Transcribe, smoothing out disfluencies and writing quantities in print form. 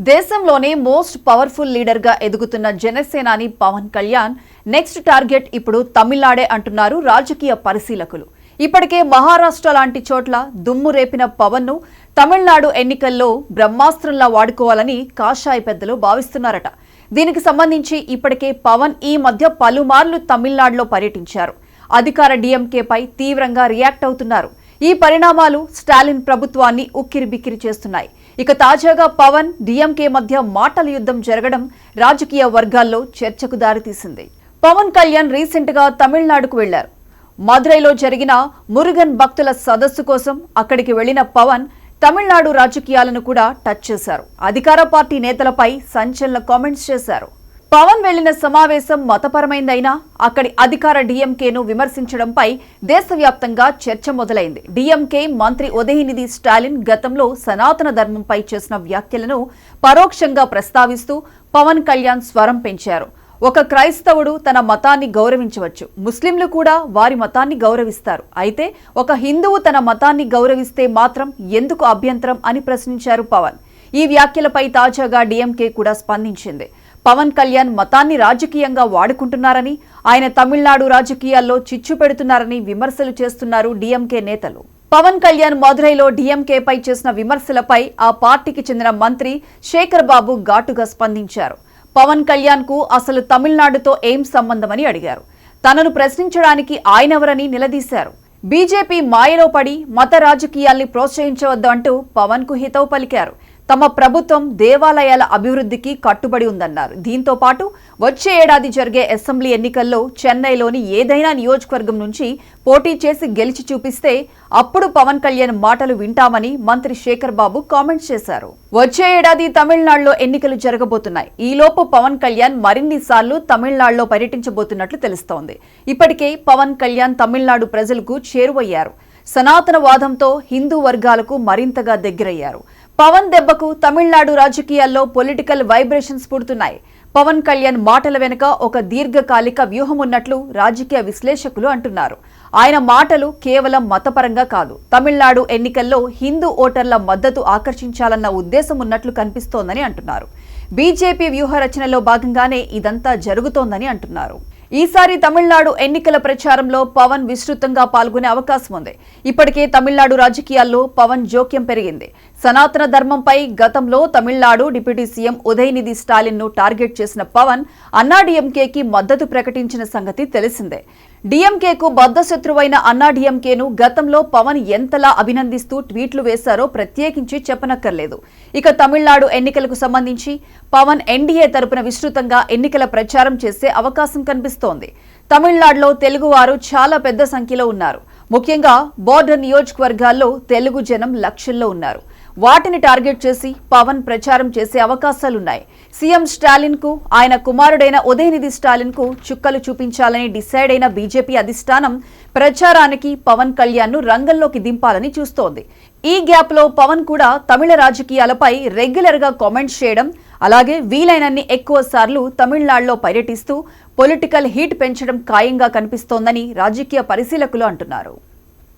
దేశంలోనే most powerful leader గా ఎదుగుతున్న జనసేనాని పవన్ కళ్యాణ్ నెక్స్ట్ టార్గెట్ ఇప్పుడు తమిళనాడే అంటున్నారు రాజకీయ పరిశీలకులు. ఇప్పటికే మహారాష్ట్ర లాంటి చోట్ల దుమ్ము రేపిన పవన్ ను తమిళనాడు ఎన్నికల్లో బ్రహ్మాస్త్రంలా వాడుకోవాలని కాషాయ పెద్దలు భావిస్తున్నారట. దీనికి సంబంధించి ఇప్పటికే పవన్ ఈ మధ్య పలుమార్లు తమిళనాడులో పర్యటించారు. అధికార డీఎంకేపై తీవ్రంగా రియాక్ట్ అవుతున్నారు. ఈ పరిణామాలు స్టాలిన్ ప్రభుత్వాన్ని ఉక్కిరిబిక్కిరి చేస్తున్నాయి. ఇక తాజాగా పవన్ డీఎంకే మధ్య మాటల యుద్ధం జరగడం రాజకీయ వర్గాల్లో చర్చకు దారితీసింది. పవన్ కళ్యాణ్ రీసెంట్ గా తమిళనాడుకు వెళ్లారు. మదురైలో జరిగిన మురుగన్ భక్తుల సదస్సు కోసం అక్కడికి వెళ్లిన పవన్ తమిళనాడు రాజకీయాలను కూడా టచ్ చేశారు. అధికార పార్టీ నేతలపై సంచలన కామెంట్స్ చేశారు. పవన్ వెళ్లిన సమావేశం మతపరమైందైనా అక్కడి అధికార డీఎంకేను విమర్శించడంపై దేశవ్యాప్తంగా చర్చ మొదలైంది. డీఎంకే మంత్రి ఉదయనిధి స్టాలిన్ గతంలో సనాతన ధర్మంపై చేసిన వ్యాఖ్యలను పరోక్షంగా ప్రస్తావిస్తూ పవన్ కళ్యాణ్ స్వరం పెంచారు. ఒక క్రైస్తవుడు తన మతాన్ని గౌరవించవచ్చు, ముస్లింలు కూడా వారి మతాన్ని గౌరవిస్తారు. అయితే ఒక హిందువు తన మతాన్ని గౌరవిస్తే మాత్రం ఎందుకు అభ్యంతరం అని ప్రశ్నించారు పవన్. ఈ వ్యాఖ్యలపై తాజాగా డీఎంకే కూడా స్పందించింది. పవన్ కళ్యాణ్ మతాన్ని రాజకీయంగా వాడుకుంటున్నారని, ఆయన తమిళనాడు రాజకీయాల్లో చిచ్చు పెడుతున్నారని విమర్శలు చేస్తున్నారు డీఎంకే నేతలు. పవన్ కళ్యాణ్ మదురైలో డీఎంకేపై చేసిన విమర్శలపై ఆ పార్టీకి చెందిన మంత్రి శేఖర్ బాబు ఘాటుగా స్పందించారు. పవన్ కళ్యాణ్ కు అసలు తమిళనాడుతో ఏం సంబంధమని అడిగారు. తనను ప్రశ్నించడానికి ఆయనెవరని నిలదీశారు. బీజేపీ మాయలో పడి మత రాజకీయాల్ని ప్రోత్సహించవద్దు అంటూ పవన్ కు హితవు పలికారు. తమ ప్రభుత్వం దేవాలయాల అభివృద్ధికి కట్టుబడి ఉందన్నారు. దీంతో పాటు వచ్చే ఏడాది జరిగే అసెంబ్లీ ఎన్నికల్లో చెన్నైలోని ఏదైనా నియోజకవర్గం నుంచి పోటీ చేసి గెలిచి చూపిస్తే అప్పుడు పవన్ కళ్యాణ్ మాటలు వింటామని మంత్రి శేఖర్ బాబు కామెంట్స్ చేశారు. వచ్చే ఏడాది తమిళనాడులో ఎన్నికలు జరగబోతున్నాయి. ఈలోపు పవన్ కళ్యాణ్ మరిన్ని సార్లు తమిళనాడులో పర్యటించబోతున్నట్లు తెలుస్తోంది. ఇప్పటికే పవన్ కళ్యాణ్ తమిళనాడు ప్రజలకు చేరువయ్యారు. సనాతన వాదంతో హిందూ వర్గాలకు మరింతగా దగ్గరయ్యారు. పవన్ దెబ్బకు తమిళనాడు రాజకీయాల్లో పొలిటికల్ వైబ్రేషన్స్ పుడుతున్నాయి. పవన్ కళ్యాణ్ మాటల వెనుక ఒక దీర్ఘకాలిక వ్యూహం ఉన్నట్లు రాజకీయ విశ్లేషకులు అంటున్నారు. ఆయన మాటలు కేవలం మతపరంగా కాదు, తమిళనాడు ఎన్నికల్లో హిందూ ఓటర్ల మద్దతు ఆకర్షించాలన్న ఉద్దేశం ఉన్నట్లు కనిపిస్తోందని అంటున్నారు. బీజేపీ వ్యూహ రచనలో భాగంగానే ఇదంతా జరుగుతోందని అంటున్నారు. ఈసారి తమిళనాడు ఎన్నికల ప్రచారంలో పవన్ విస్తృతంగా పాల్గొనే అవకాశం ఉంది. ఇప్పటికే తమిళనాడు రాజకీయాల్లో పవన్ జోక్యం పెరిగింది. సనాతన ధర్మంపై గతంలో తమిళనాడు డిప్యూటీ సీఎం ఉదయనిధి స్టాలిన్ ను టార్గెట్ చేసిన పవన్ అన్నాడీఎంకేకి మద్దతు ప్రకటించిన సంగతి తెలిసిందే. డీఎంకేకు బద్ధశత్రువైన అన్నాడీఎంకేను గతంలో పవన్ ఎంతలా అభినందిస్తూ ట్వీట్లు వేశారో ప్రత్యేకించి చెప్పనక్కర్లేదు. ఇక తమిళనాడు ఎన్నికలకు సంబంధించి పవన్ ఎన్డీఏ తరపున విస్తృతంగా ఎన్నికల ప్రచారం చేసే అవకాశం కనిపిస్తోంది. తమిళనాడులో తెలుగువారు చాలా పెద్ద సంఖ్యలో ఉన్నారు. ముఖ్యంగా బోర్డర్ నియోజకవర్గాల్లో తెలుగు జనం లక్షల్లో ఉన్నారు. వాటిని టార్గెట్ చేసి పవన్ ప్రచారం చేసే అవకాశాలున్నాయి. సీఎం స్టాలిన్ కు, ఆయన కుమారుడైన ఉదయనిధి స్టాలిన్ కు చుక్కలు చూపించాలని డిసైడ్ అయిన బీజేపీ అధిష్టానం ప్రచారానికి పవన్ కళ్యాణ్ ను రంగంలోకి దింపాలని చూస్తోంది. ఈ గ్యాప్ లో పవన్ కూడా తమిళ రాజకీయాలపై రెగ్యులర్ గా కామెంట్స్ చేయడం, అలాగే వీలైనన్ని ఎక్కువ సార్లు తమిళనాడులో పర్యటిస్తూ పొలిటికల్ హీట్ పెంచడం ఖాయంగా కనిపిస్తోందని రాజకీయ పరిశీలకులు అంటున్నారు.